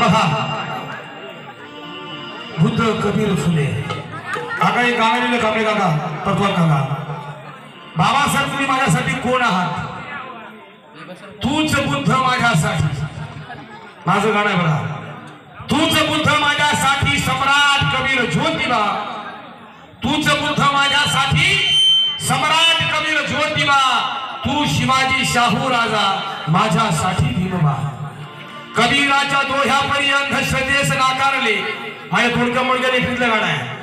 बघा बुद्ध कबीर फुले काका एक गाणं लिहिलं काकडे काका पटवार काका बाबासाहेब तुम्ही माझ्यासाठी कोण आहात तूच बुद्ध माझ्यासाठी माझं गाणं आहे बघा तूच बुद्ध माझ्यासाठी सम्राट कबीर ज्योतिबा तूच बुद्ध माझ्यासाठी सम्राट कबीर ज्योतिबा तू शिवाजी शाहू राजा माझ्यासाठी भीमबा कबीराच्या दोह्यापरी अंधश्रद्धेस नाकारले माझ्या थोडक्या मुलग्या लेखीतलं गाणं आहे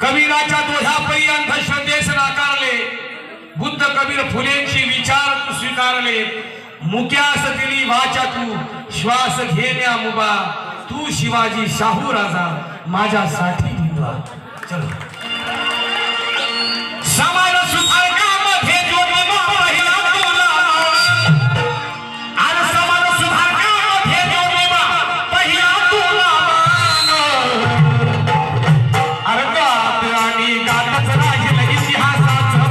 कबीराच्या दोह्यापरी अंधश्रद्धेस नाकारले बुद्ध कबीर फुलेंची विचार तू स्वीकारले मुक्यास दिली वाचा तू श्वास घेण्या मुबा तू शिवाजी शाहू राजा माझ्यासाठी भीमबा चलो समाज सुधारकामध्ये ज्योतिबा पहिला तुला आज समाज सुधारकामध्ये ज्योतिबा पहिला तुला अरे गात आणि गातच राहील इतिहासाचं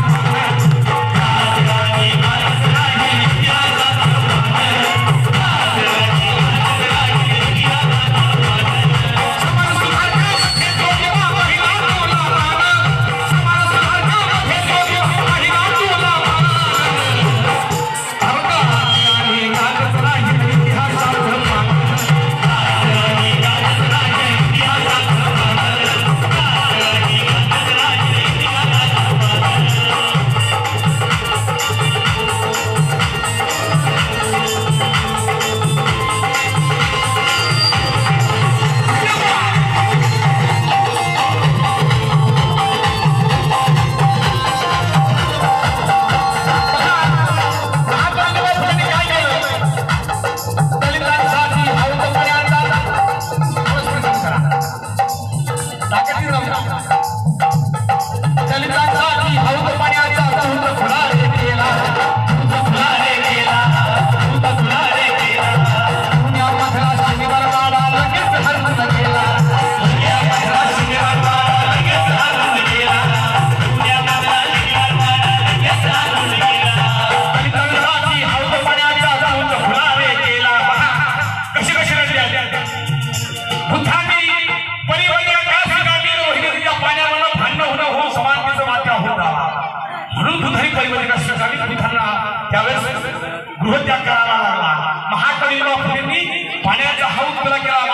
गृहत्याग करावा लागला महाकवी फुलेंनी पाण्याचा हौद खुला केला